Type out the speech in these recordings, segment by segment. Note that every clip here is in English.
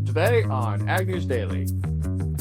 Today on Ag News Daily.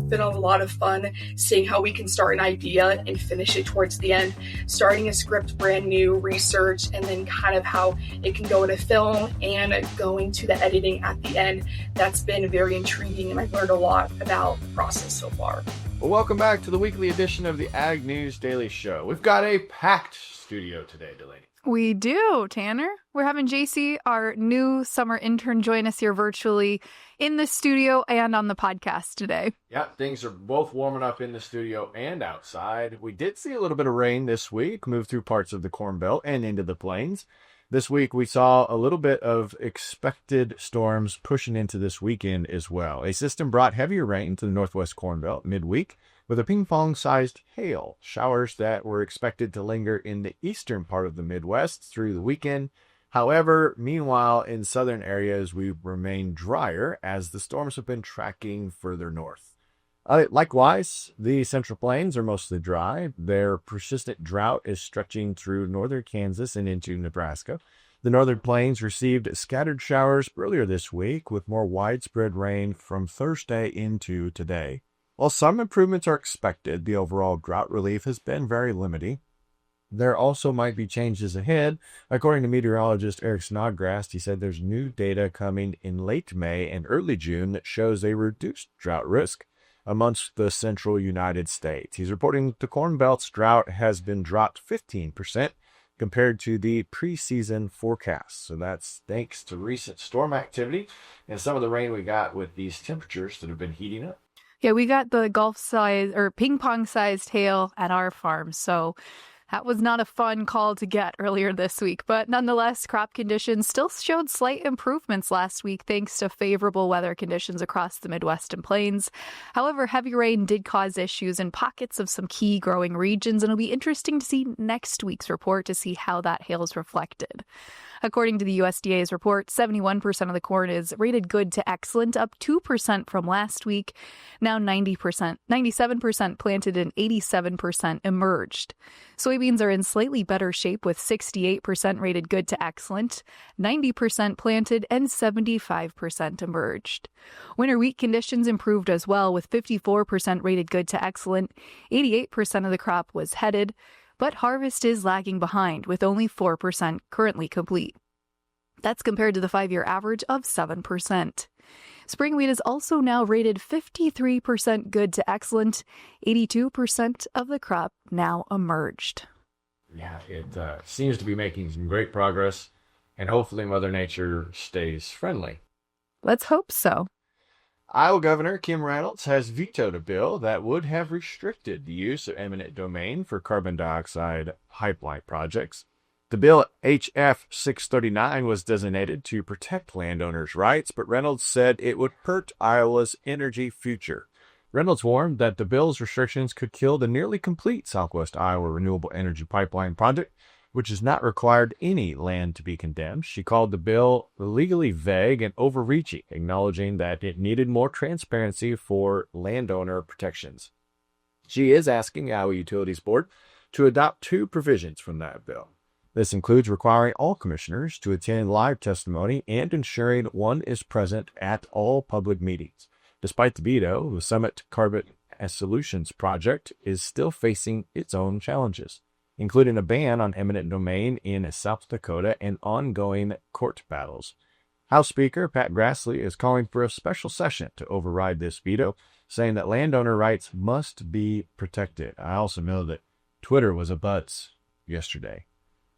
Been a lot of fun seeing how we can start an idea and finish it towards the end, starting a script brand new, research, and then kind of how it can go into film and going to the editing at the end. That's been very intriguing, and I've learned a lot about the process so far. Well, welcome back to the weekly edition of the Ag News Daily Show. We've got a packed studio today, Delaney. We do, Tanner. We're having Jacie, our new summer intern, join us here virtually in the studio and on the podcast today. Yeah, things are both warming up in the studio and outside. We did see a little bit of rain this week, move through parts of the Corn Belt and into the plains. This week, we saw a little bit of expected storms pushing into this weekend as well. A system brought heavier rain to the northwest Corn Belt midweek with a ping-pong-sized hail. Showers that were expected to linger in the eastern part of the Midwest through the weekend. However, meanwhile, in southern areas, we remain drier as the storms have been tracking further north. Likewise, the Central Plains are mostly dry. Their persistent drought is stretching through northern Kansas and into Nebraska. The Northern Plains received scattered showers earlier this week, with more widespread rain from Thursday into today. While some improvements are expected, the overall drought relief has been very limited. There also might be changes ahead. According to meteorologist Eric Snodgrass, he said there's new data coming in late May and early June that shows a reduced drought risk amongst the central United States. He's reporting that the Corn Belt's drought has been dropped 15% compared to the preseason forecast. So that's thanks to recent storm activity and some of the rain we got with these temperatures that have been heating up. Yeah, we got the golf size or ping pong sized hail at our farm. So that was not a fun call to get earlier this week, but nonetheless, crop conditions still showed slight improvements last week thanks to favorable weather conditions across the Midwest and Plains. However, heavy rain did cause issues in pockets of some key growing regions, and it'll be interesting to see next week's report to see how that hail is reflected. According to the USDA's report, 71% of the corn is rated good to excellent, up 2% from last week. Now 97% planted and 87% emerged. Soybeans are in slightly better shape with 68% rated good to excellent, 90% planted, and 75% emerged. Winter wheat conditions improved as well with 54% rated good to excellent, 88% of the crop was headed, but harvest is lagging behind with only 4% currently complete. That's compared to the 5-year average of 7%. Spring wheat is also now rated 53% good to excellent, 82% of the crop now emerged. Yeah, it seems to be making some great progress, and hopefully Mother Nature stays friendly. Let's hope so. Iowa Governor Kim Reynolds has vetoed a bill that would have restricted the use of eminent domain for carbon dioxide pipeline projects. The bill, HF 639, was designated to protect landowners' rights, but Reynolds said it would hurt Iowa's energy future. Reynolds warned that the bill's restrictions could kill the nearly complete Southwest Iowa Renewable Energy Pipeline project, which has not required any land to be condemned. She called the bill legally vague and overreaching, acknowledging that it needed more transparency for landowner protections. She is asking the Iowa Utilities Board to adopt 2 provisions from that bill. This includes requiring all commissioners to attend live testimony and ensuring one is present at all public meetings. Despite the veto, the Summit Carbon Solutions project is still facing its own challenges, including a ban on eminent domain in South Dakota and ongoing court battles. House Speaker Pat Grassley is calling for a special session to override this veto, saying that landowner rights must be protected. I also know that Twitter was abuzz yesterday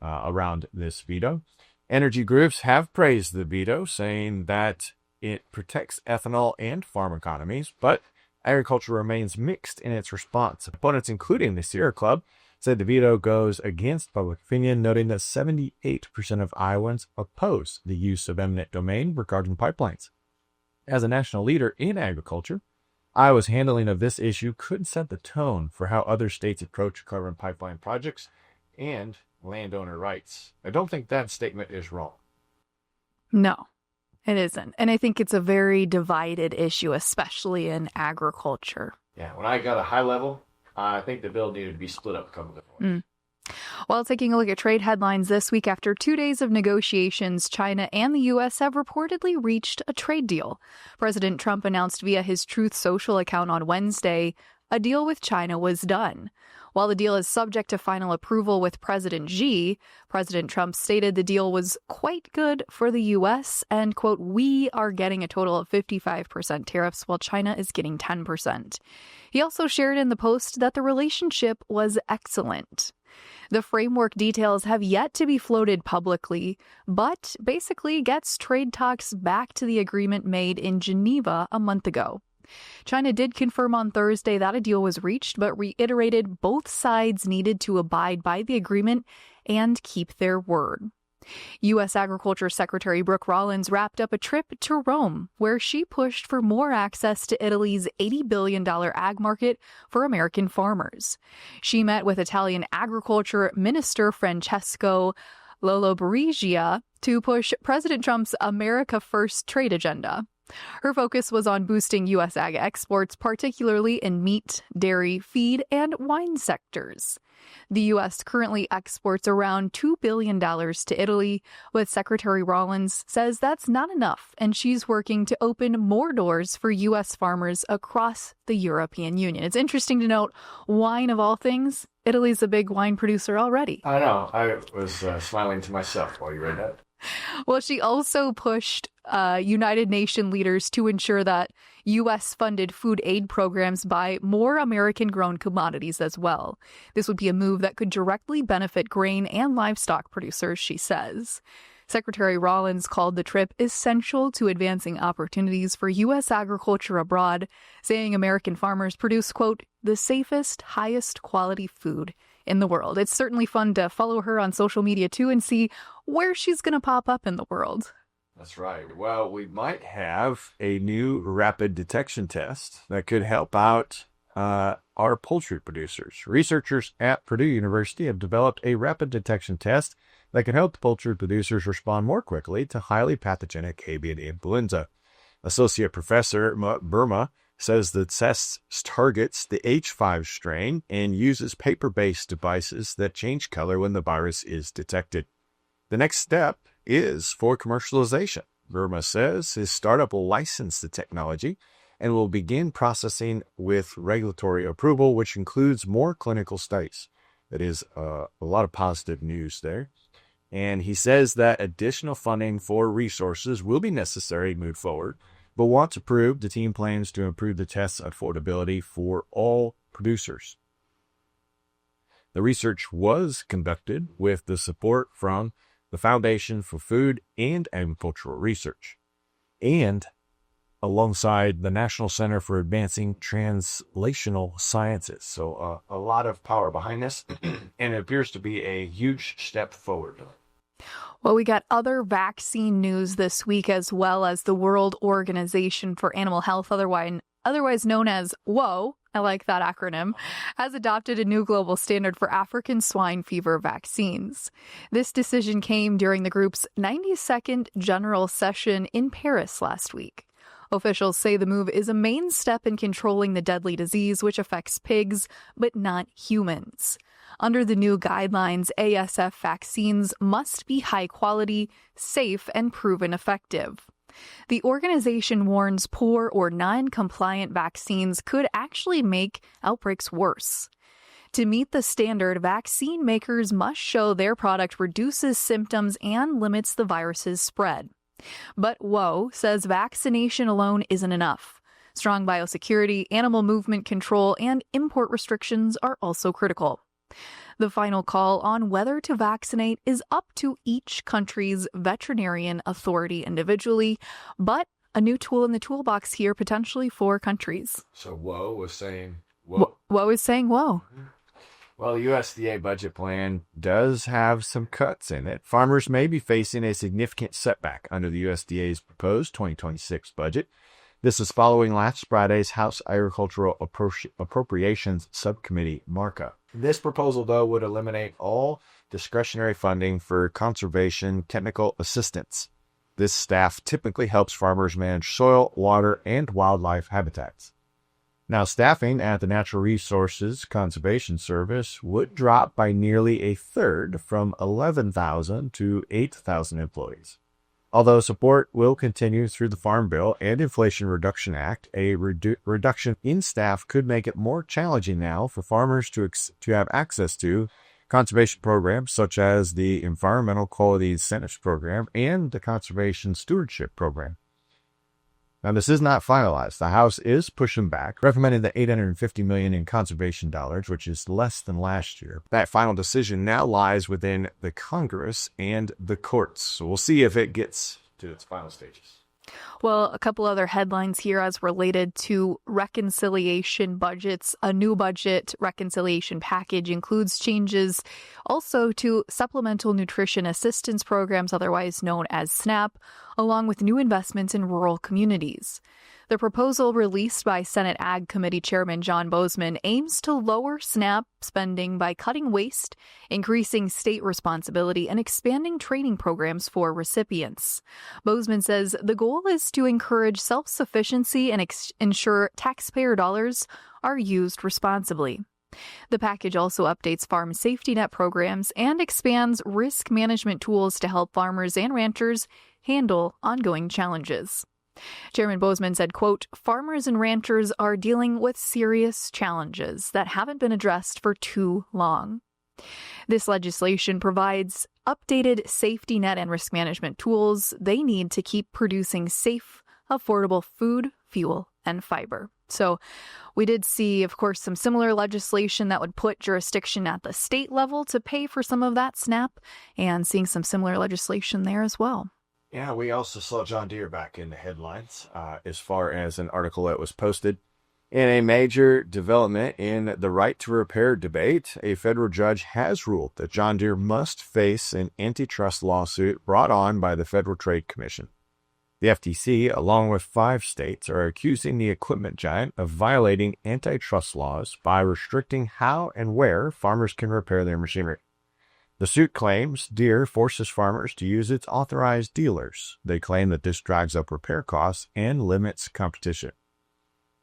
around this veto. Energy groups have praised the veto, saying that it protects ethanol and farm economies, but agriculture remains mixed in its response. Opponents, including the Sierra Club, said the veto goes against public opinion, noting that 78% of Iowans oppose the use of eminent domain for carbon pipelines. As a national leader in agriculture, Iowa's handling of this issue could set the tone for how other states approach carbon pipeline projects and landowner rights. I don't think that statement is wrong. No, it isn't. And I think it's a very divided issue, especially in agriculture. Yeah, when I got a high level, I think the bill needed to be split up a couple different ways. While taking a look at trade headlines this week, after 2 days of negotiations, China and the U.S. have reportedly reached a trade deal. President Trump announced via his Truth Social account on Wednesday a deal with China was done. While the deal is subject to final approval with President Xi, President Trump stated the deal was quite good for the U.S. and, quote, we are getting a total of 55% tariffs while China is getting 10%. He also shared in the post that the relationship was excellent. The framework details have yet to be floated publicly, but basically gets trade talks back to the agreement made in Geneva a month ago. China did confirm on Thursday that a deal was reached, but reiterated both sides needed to abide by the agreement and keep their word. U.S. Agriculture Secretary Brooke Rollins wrapped up a trip to Rome, where she pushed for more access to Italy's $80 billion ag market for American farmers. She met with Italian Agriculture Minister Francesco Lollobrigida to push President Trump's America First trade agenda. Her focus was on boosting U.S. ag exports, particularly in meat, dairy, feed, and wine sectors. The U.S. currently exports around $2 billion to Italy, but Secretary Rollins says that's not enough, and she's working to open more doors for U.S. farmers across the European Union. It's interesting to note, wine of all things, Italy's a big wine producer already. I know. I was smiling to myself while you read that. Well, she also pushed United Nations leaders to ensure that U.S.-funded food aid programs buy more American-grown commodities as well. This would be a move that could directly benefit grain and livestock producers, she says. Secretary Rollins called the trip essential to advancing opportunities for U.S. agriculture abroad, saying American farmers produce, quote, the safest, highest quality food in the world. It's certainly fun to follow her on social media, too, and see where she's going to pop up in the world. That's right. Well, we might have a new rapid detection test that could help out our poultry producers. Researchers at Purdue University have developed a rapid detection test that can help poultry producers respond more quickly to highly pathogenic avian influenza. Associate Professor Burma says the test targets the H5 strain and uses paper-based devices that change color when the virus is detected. The next step is for commercialization. Burma says his startup will license the technology and will begin processing with regulatory approval, which includes more clinical studies. That is a lot of positive news there. And he says that additional funding for resources will be necessary to move forward. But once approved, the team plans to improve the test's affordability for all producers. The research was conducted with the support from the Foundation for Food and Agricultural Research, and alongside the National Center for Advancing Translational Sciences. So a lot of power behind this, and it appears to be a huge step forward. Well, we got other vaccine news this week, as well as the World Organization for Animal Health, otherwise known as WHO, I like that acronym, has adopted a new global standard for African swine fever vaccines. This decision came during the group's 92nd general session in Paris last week. Officials say the move is a main step in controlling the deadly disease, which affects pigs, but not humans. Under the new guidelines, ASF vaccines must be high quality, safe, and proven effective. The organization warns poor or non-compliant vaccines could actually make outbreaks worse. To meet the standard, vaccine makers must show their product reduces symptoms and limits the virus's spread. But WHO says vaccination alone isn't enough. Strong biosecurity, animal movement control, and import restrictions are also critical. The final call on whether to vaccinate is up to each country's veterinarian authority individually, but a new tool in the toolbox here potentially for countries. So WHO was saying whoa. WHO is saying whoa. Well, the USDA budget plan does have some cuts in it. Farmers may be facing a significant setback under the USDA's proposed 2026 budget. This is following last Friday's House Agricultural Appropriations Subcommittee markup. This proposal, though, would eliminate all discretionary funding for conservation technical assistance. This staff typically helps farmers manage soil, water, and wildlife habitats. Now, staffing at the Natural Resources Conservation Service would drop by nearly a third, from 11,000 to 8,000 employees. Although support will continue through the Farm Bill and Inflation Reduction Act, a reduction in staff could make it more challenging now for farmers to have access to conservation programs such as the Environmental Quality Incentives Program and the Conservation Stewardship Program. Now, this is not finalized. The House is pushing back, recommending the $850 million in conservation dollars, which is less than last year. That final decision now lies within the Congress and the courts. So we'll see if it gets to its final stages. Well, a couple other headlines here as related to reconciliation budgets. A new budget reconciliation package includes changes also to supplemental nutrition assistance programs, otherwise known as SNAP, along with new investments in rural communities. The proposal released by Senate Ag Committee Chairman John Boozman aims to lower SNAP spending by cutting waste, increasing state responsibility, and expanding training programs for recipients. Boozman says the goal is to encourage self-sufficiency and ensure taxpayer dollars are used responsibly. The package also updates farm safety net programs and expands risk management tools to help farmers and ranchers handle ongoing challenges. Chairman Boozman said, quote, "Farmers and ranchers are dealing with serious challenges that haven't been addressed for too long." This legislation provides updated safety net and risk management tools they need to keep producing safe, affordable food, fuel, and fiber. So we did see, of course, some similar legislation that would put jurisdiction at the state level to pay for some of that SNAP, and seeing some similar legislation there as well. Yeah, we also saw John Deere back in the headlines as far as an article that was posted. In a major development in the right to repair debate, a federal judge has ruled that John Deere must face an antitrust lawsuit brought on by the Federal Trade Commission. The FTC, along with 5 states, are accusing the equipment giant of violating antitrust laws by restricting how and where farmers can repair their machinery. The suit claims Deere forces farmers to use its authorized dealers. They claim that this drives up repair costs and limits competition.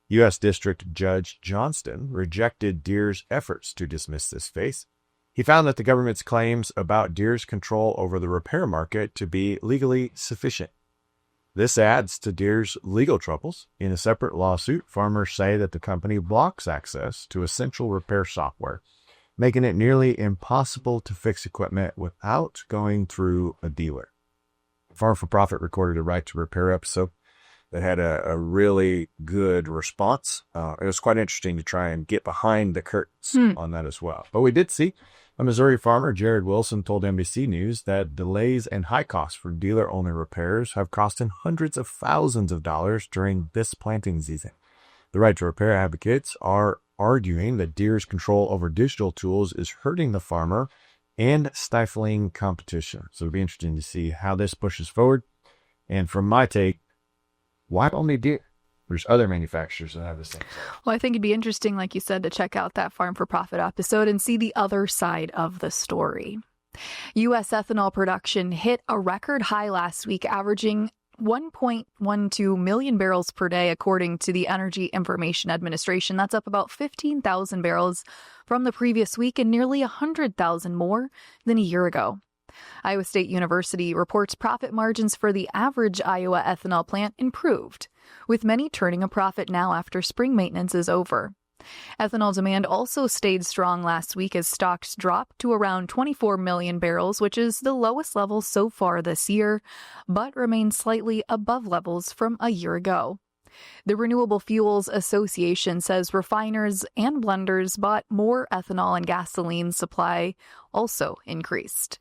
U.S. District Judge Johnston rejected Deere's efforts to dismiss this case. He found that the government's claims about Deere's control over the repair market to be legally sufficient. This adds to Deere's legal troubles. In a separate lawsuit, farmers say that the company blocks access to essential repair software, making it nearly impossible to fix equipment without going through a dealer. Farm for Profit recorded a right to repair episode that had a really good response. It was quite interesting to try and get behind the curtains on that as well. But we did see a Missouri farmer, Jared Wilson, told NBC News that delays and high costs for dealer-only repairs have cost him hundreds of thousands of dollars during this planting season. The right to repair advocates are arguing that Deere's control over digital tools is hurting the farmer and stifling competition. So it'll be interesting to see how this pushes forward. And from my take, why only Deere? There's other manufacturers that have the same. Well, I think it'd be interesting, like you said, to check out that Farm for Profit episode and see the other side of the story. U.S. ethanol production hit a record high last week, averaging 1.12 million barrels per day, according to the Energy Information Administration. That's up about 15,000 barrels from the previous week and nearly 100,000 more than a year ago. Iowa State University reports profit margins for the average Iowa ethanol plant improved, with many turning a profit now after spring maintenance is over. Ethanol demand also stayed strong last week as stocks dropped to around 24 million barrels, which is the lowest level so far this year, but remains slightly above levels from a year ago. The Renewable Fuels Association says refiners and blenders bought more ethanol, and gasoline supply also increased.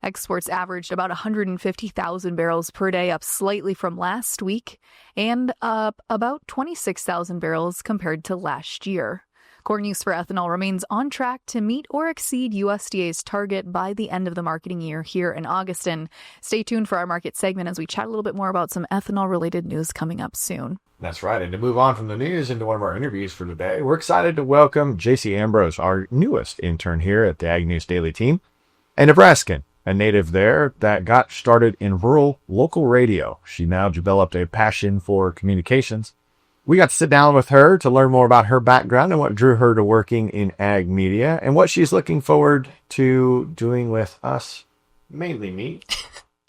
Exports averaged about 150,000 barrels per day, up slightly from last week, and up about 26,000 barrels compared to last year. Corn use for ethanol remains on track to meet or exceed USDA's target by the end of the marketing year here in August. And stay tuned for our market segment as we chat a little bit more about some ethanol-related news coming up soon. That's right. And to move on from the news into one of our interviews for today, we're excited to welcome Jacie Ambrose, our newest intern here at the Ag News Daily team, a Nebraskan, a native there that got started in rural local radio. She now developed a passion for communications We got to sit down with her to learn more about her background and what drew her to working in ag media and what she's looking forward to doing with us, mainly me.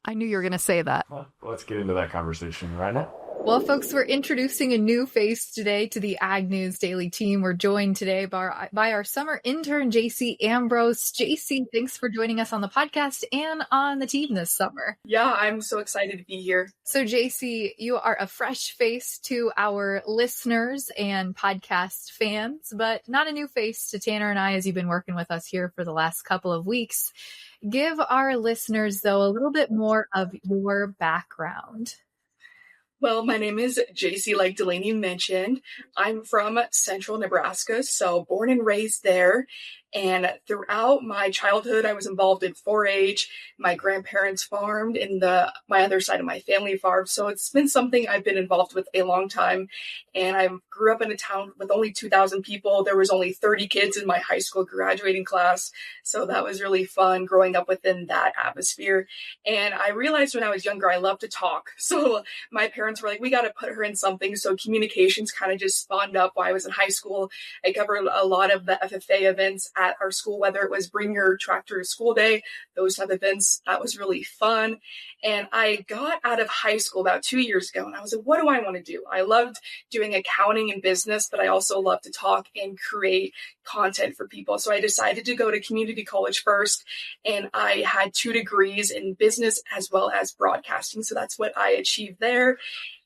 I knew you were going to say that. Well, let's get into that conversation right now. Well, folks, we're introducing a new face today to the Ag News Daily team. We're joined today by our summer intern, Jacie Ambrose. Jacie, thanks for joining us on the podcast and on the team this summer. Yeah, I'm so excited to be here. So, Jacie, you are a fresh face to our listeners and podcast fans, but not a new face to Tanner and I, as you've been working with us here for the last couple of weeks. Give our listeners, though, a little bit more of your background. Well, my name is Jacie, like Delaney mentioned. I'm from central Nebraska, so born and raised there. And throughout my childhood, I was involved in 4-H. My grandparents farmed, and my other side of my family farmed. So it's been something I've been involved with a long time. And I grew up in a town with only 2,000 people. There was only 30 kids in my high school graduating class. So that was really fun growing up within that atmosphere. And I realized when I was younger, I loved to talk. So my parents were like, we got to put her in something. So communications kind of just spawned up while I was in high school. I covered a lot of the FFA events at our school, whether it was bring your tractor to school day, those type of events. That was really fun. And I got out of high school about 2 years ago, and I was like, what do I want to do? I loved doing accounting and business, but I also love to talk and create content for people. So I decided to go to community college first, and I had 2 degrees in business as well as broadcasting. So that's what I achieved there.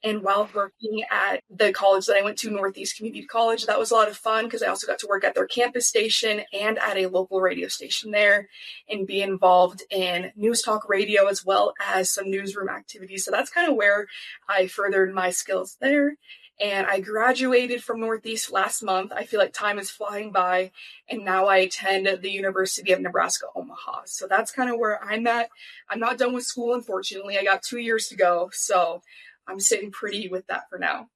And while working at the college that I went to, Northeast Community College, that was a lot of fun because I also got to work at their campus station and at a local radio station there and be involved in news talk radio as well as some newsroom activities. So that's kind of where I furthered my skills there. And I graduated from Northeast last month. I feel like time is flying by. And now I attend the University of Nebraska Omaha. So that's kind of where I'm at. I'm not done with school, unfortunately. I got 2 years to go. So I'm sitting pretty with that for now.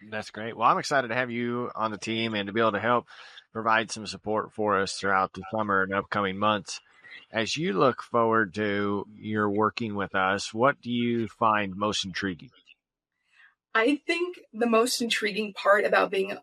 That's great. Well, I'm excited to have you on the team and to be able to help provide some support for us throughout the summer and upcoming months. As you look forward to your working with us, what do you find most intriguing? I think the most intriguing part about being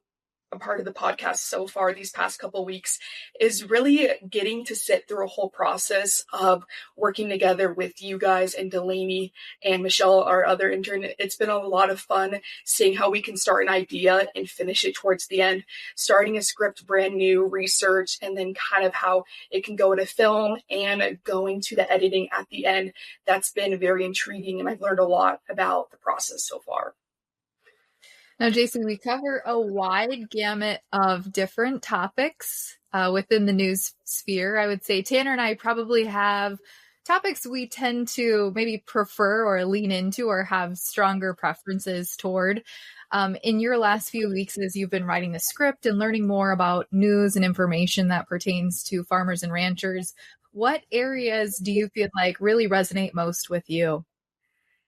a part of the podcast so far these past couple of weeks is really getting to sit through a whole process of working together with you guys and Delaney and Michelle, our other intern. It's been a lot of fun seeing how we can start an idea and finish it towards the end, starting a script brand new, research, and then kind of how it can go into film and going to the editing at the end. That's been very intriguing, and I've learned a lot about the process so far. Now, Jason, we cover a wide gamut of different topics within the news sphere. I would say Tanner and I probably have topics we tend to maybe prefer or lean into or have stronger preferences toward. In your last few weeks, as you've been writing the script and learning more about news and information that pertains to farmers and ranchers, what areas do you feel like really resonate most with you?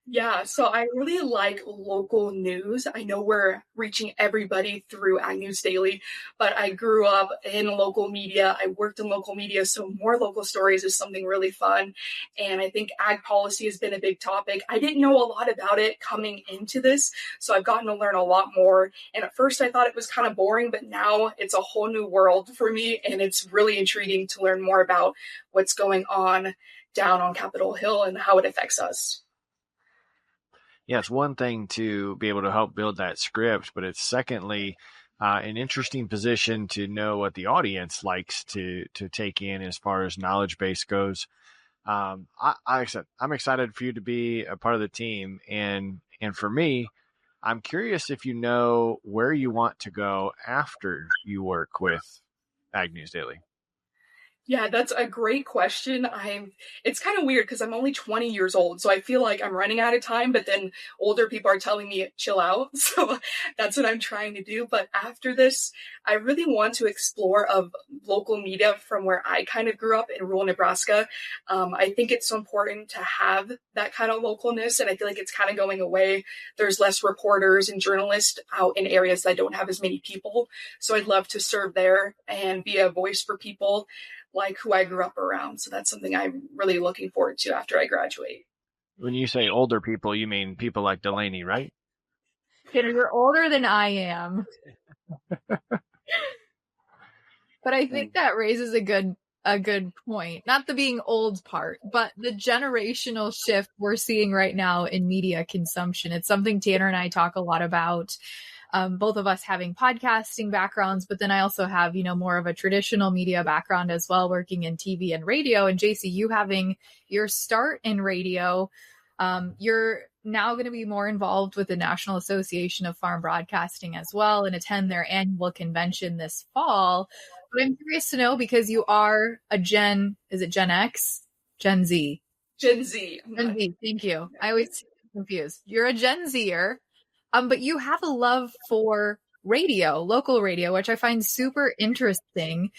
Yeah, so I really like local news. I know we're reaching everybody through Ag News Daily, but I grew up in local media. I worked in local media, so more local stories is something really fun. And I think ag policy has been a big topic. I didn't know a lot about it coming into this, so I've gotten to learn a lot more. And at first I thought it was kind of boring, but now it's a whole new world for me, and it's really intriguing to learn more about what's going on down on Capitol Hill and how it affects us. Yeah, it's one thing to be able to help build that script, but it's secondly an interesting position to know what the audience likes to take in as far as knowledge base goes. I'm excited for you to be a part of the team, and for me, I'm curious if you know where you want to go after you work with Ag News Daily. Yeah, that's a great question. It's kind of weird because I'm only 20 years old, so I feel like I'm running out of time, but then older people are telling me chill out. So that's what I'm trying to do. But after this, I really want to explore of local media from where I kind of grew up in rural Nebraska. I think it's so important to have that kind of localness, and I feel like it's kind of going away. There's less reporters and journalists out in areas that don't have as many people. So I'd love to serve there and be a voice for people like who I grew up around. So that's something I'm really looking forward to after I graduate. When you say older people, you mean people like Delaney, right? Tanner, you're older than I am. But I think that raises a good point. Not the being old part, but the generational shift we're seeing right now in media consumption. It's something Tanner and I talk a lot about. Both of us having podcasting backgrounds, but then I also have, more of a traditional media background as well, working in TV and radio. And Jacie, you having your start in radio, you're now going to be more involved with the National Association of Farm Broadcasting as well and attend their annual convention this fall. But I'm curious to know, because you are a is it Gen X? Gen Z? Gen Z. Gen Z, thank you. I always get confused. You're a Gen Zer, but you have a love for radio, local radio, which I find super interesting.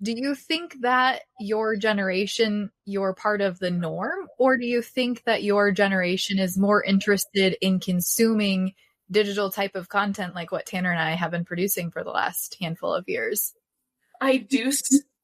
Do you think that your generation, you're part of the norm, or do you think that your generation is more interested in consuming digital type of content like what Tanner and I have been producing for the last handful of years? I do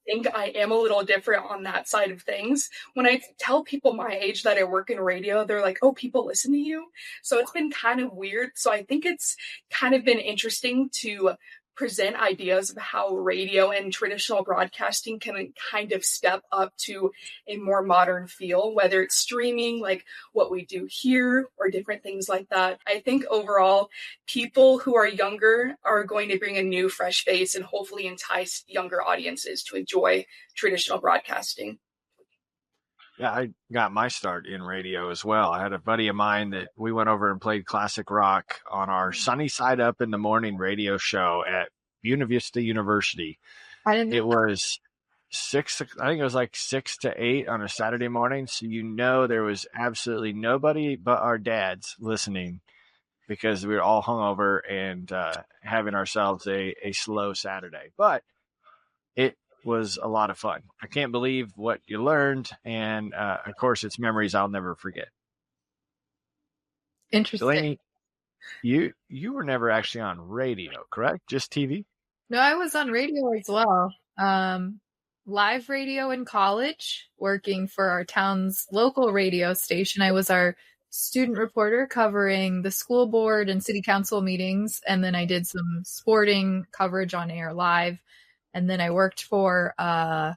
think I am a little different on that side of things. When I tell people my age that I work in radio, they're like, oh, people listen to you. So it's been kind of weird. So I think it's kind of been interesting to present ideas of how radio and traditional broadcasting can kind of step up to a more modern feel, whether it's streaming like what we do here or different things like that. I think overall, people who are younger are going to bring a new, fresh face and hopefully entice younger audiences to enjoy traditional broadcasting. Yeah, I got my start in radio as well. I had a buddy of mine that we went over and played classic rock on our Sunny Side Up in the Morning radio show at Buena Vista University. It was 6 to 8 on a Saturday morning. So, there was absolutely nobody but our dads listening because we were all hungover and having ourselves a slow Saturday. But it was a lot of fun. I can't believe what you learned. And of course, it's memories I'll never forget. Interesting. Delaney, you were never actually on radio, correct? Just TV? No, I was on radio as well. Live radio in college, working for our town's local radio station. I was our student reporter covering the school board and city council meetings. And then I did some sporting coverage on air live. And then I worked for a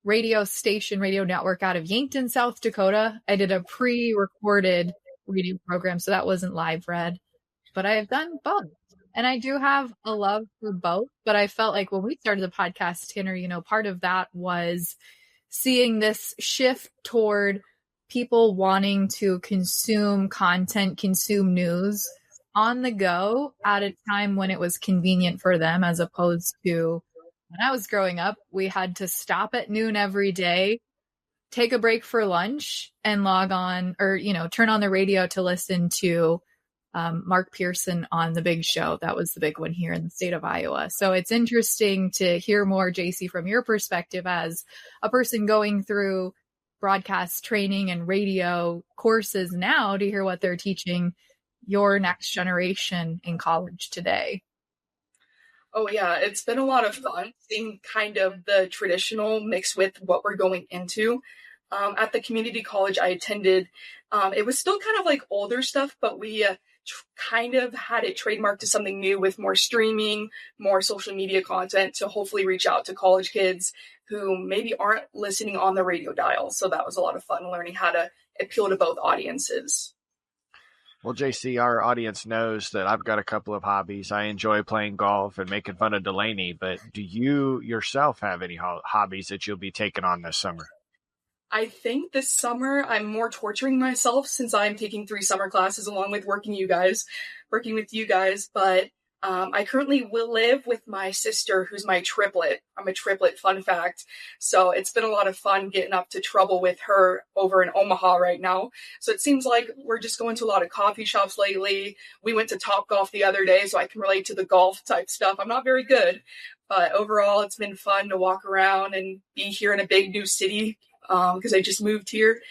radio station, radio network out of Yankton, South Dakota. I did a pre-recorded radio program, so that wasn't live read. But I have done both. And I do have a love for both. But I felt like when we started the podcast, Tanner, part of that was seeing this shift toward people wanting to consume content, consume news on the go at a time when it was convenient for them, as opposed to when I was growing up, we had to stop at noon every day, take a break for lunch, and log on or, turn on the radio to listen to Mark Pearson on The Big Show. That was the big one here in the state of Iowa. So it's interesting to hear more, Jacie, from your perspective as a person going through broadcast training and radio courses now, to hear what they're teaching your next generation in college today. Oh, yeah, it's been a lot of fun seeing kind of the traditional mixed with what we're going into. At the community college I attended, it was still kind of like older stuff, but we kind of had it trademarked to something new with more streaming, more social media content to hopefully reach out to college kids who maybe aren't listening on the radio dial. So that was a lot of fun learning how to appeal to both audiences. Well, Jacie, our audience knows that I've got a couple of hobbies. I enjoy playing golf and making fun of Delaney, but do you yourself have any hobbies that you'll be taking on this summer? I think this summer I'm more torturing myself since I'm taking 3 summer classes along with working with you guys. But I currently will live with my sister, who's my triplet. I'm a triplet, fun fact. So it's been a lot of fun getting up to trouble with her over in Omaha right now. So it seems like we're just going to a lot of coffee shops lately. We went to Topgolf the other day, so I can relate to the golf type stuff. I'm not very good, but overall it's been fun to walk around and be here in a big new city because I just moved here.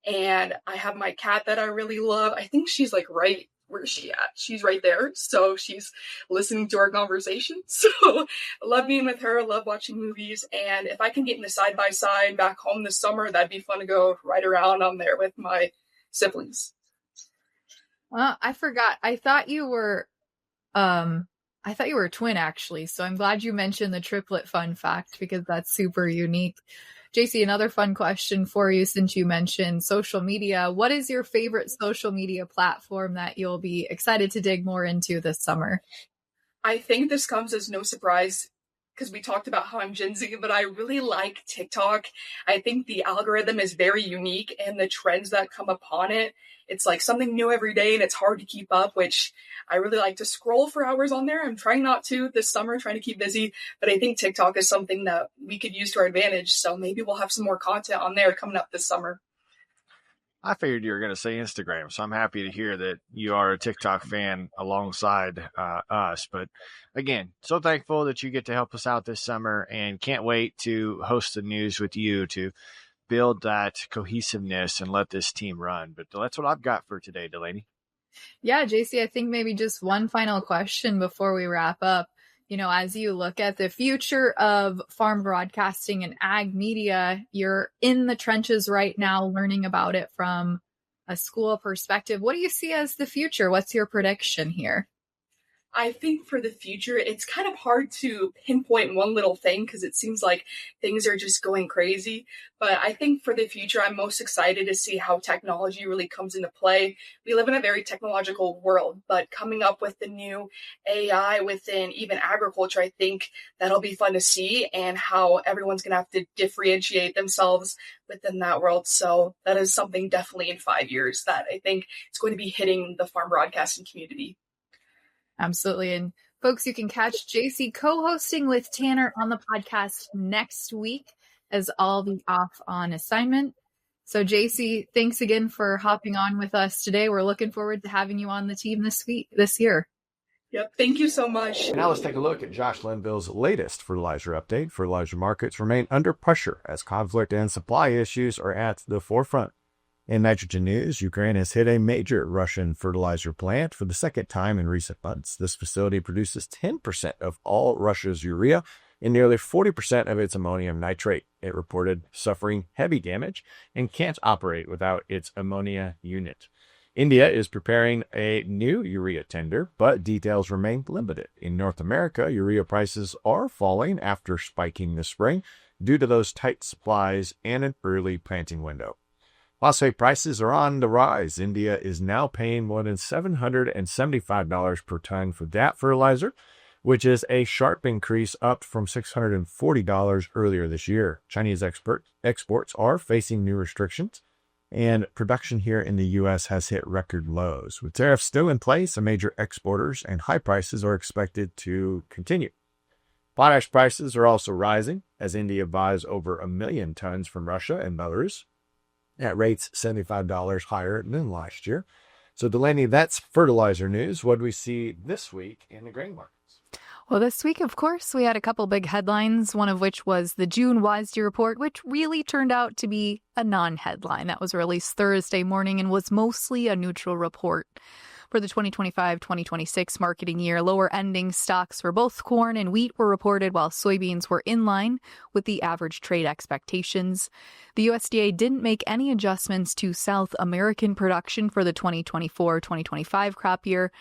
And I have my cat that I really love. I think she's like right where's she at? She's right there. So she's listening to our conversation. So I love being with her, love watching movies. And if I can get in the side-by-side back home this summer, that'd be fun to go ride around on there with my siblings. I forgot. I thought you were I thought you were a twin, actually. So I'm glad you mentioned the triplet fun fact because that's super unique. Jacie, another fun question for you since you mentioned social media. What is your favorite social media platform that you'll be excited to dig more into this summer? I think this comes as no surprise because we talked about how I'm Gen Z, but I really like TikTok. I think the algorithm is very unique and the trends that come upon it, it's like something new every day and it's hard to keep up, which I really like to scroll for hours on there. I'm trying not to this summer, trying to keep busy, but I think TikTok is something that we could use to our advantage. So maybe we'll have some more content on there coming up this summer. I figured you were going to say Instagram, so I'm happy to hear that you are a TikTok fan alongside us. But again, so thankful that you get to help us out this summer and can't wait to host the news with you to build that cohesiveness and let this team run. But that's what I've got for today, Delaney. Yeah, Jacie, I think maybe just one final question before we wrap up. You know, as you look at the future of farm broadcasting and ag media, you're in the trenches right now learning about it from a school perspective. What do you see as the future? What's your prediction here? I think for the future, it's kind of hard to pinpoint one little thing because it seems like things are just going crazy. But I think for the future, I'm most excited to see how technology really comes into play. We live in a very technological world, but coming up with the new AI within even agriculture, I think that'll be fun to see and how everyone's going to have to differentiate themselves within that world. So that is something definitely in 5 years that I think is going to be hitting the farm broadcasting community. Absolutely. And folks, you can catch Jacie co-hosting with Tanner on the podcast next week as I'll be off on assignment. So Jacie, thanks again for hopping on with us today. We're looking forward to having you on the team this year. Yep. Thank you so much. Now let's take a look at Josh Linville's latest fertilizer update. Fertilizer markets remain under pressure as conflict and supply issues are at the forefront. In nitrogen news, Ukraine has hit a major Russian fertilizer plant for the second time in recent months. This facility produces 10% of all Russia's urea and nearly 40% of its ammonium nitrate. It reported suffering heavy damage and can't operate without its ammonia unit. India is preparing a new urea tender, but details remain limited. In North America, urea prices are falling after spiking this spring due to those tight supplies and an early planting window. Phosphate prices are on the rise. India is now paying more than $775 per ton for that fertilizer, which is a sharp increase up from $640 earlier this year. Chinese exports are facing new restrictions, and production here in the U.S. has hit record lows. With tariffs still in place, major exporters and high prices are expected to continue. Potash prices are also rising as India buys over 1 million tons from Russia and Belarus at rates $75 higher than last year. So Delaney, that's fertilizer news. What do we see this week in the grain markets? Well, this week, of course, we had a couple big headlines, one of which was the June WSDA report, which really turned out to be a non-headline. That was released Thursday morning and was mostly a neutral report. For the 2025-2026 marketing year, lower ending stocks for both corn and wheat were reported, while soybeans were in line with the average trade expectations. The USDA didn't make any adjustments to South American production for the 2024-2025 crop year,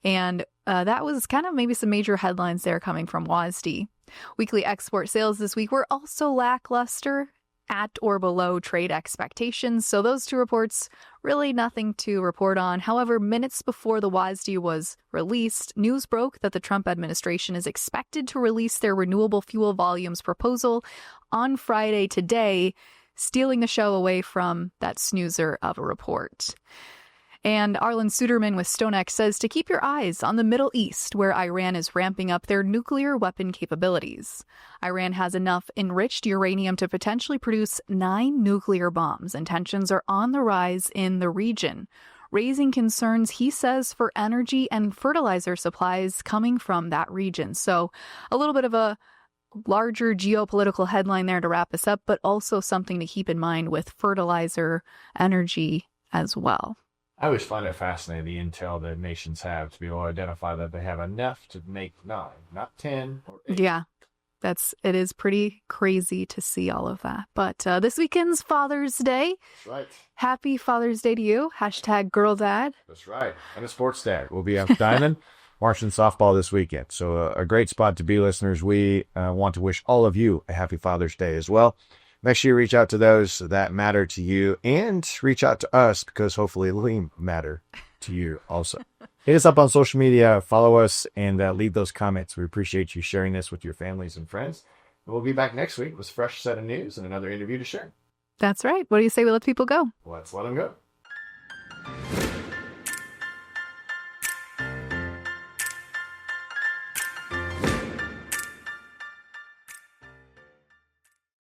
and that was kind of maybe some major headlines there coming from WSDA. Weekly export sales this week were also lackluster, at or below trade expectations. So those two reports, really nothing to report on. However, minutes before the WSDA was released, news broke that the Trump administration is expected to release their renewable fuel volumes proposal on Friday today, stealing the show away from that snoozer of a report. And Arlen Suderman with StoneX says to keep your eyes on the Middle East, where Iran is ramping up their nuclear weapon capabilities. Iran has enough enriched uranium to potentially produce 9 nuclear bombs, and tensions are on the rise in the region, raising concerns, he says, for energy and fertilizer supplies coming from that region. So a little bit of a larger geopolitical headline there to wrap us up, but also something to keep in mind with fertilizer energy as well. I always find it fascinating, the intel that nations have to be able to identify that they have enough to make 9, not 10 or 8. Yeah, it is pretty crazy to see all of that. But this weekend's Father's Day. That's right. Happy Father's Day to you. #GirlDad. That's right. And a sports dad. We'll be out dining Marching softball this weekend. So a great spot to be, listeners. We want to wish all of you a happy Father's Day as well. Make sure you reach out to those that matter to you and reach out to us because hopefully we matter to you also. Hit us up on social media, follow us, and leave those comments. We appreciate you sharing this with your families and friends. We'll be back next week with a fresh set of news and another interview to share. That's right. What do you say we let people go? Let's let them go.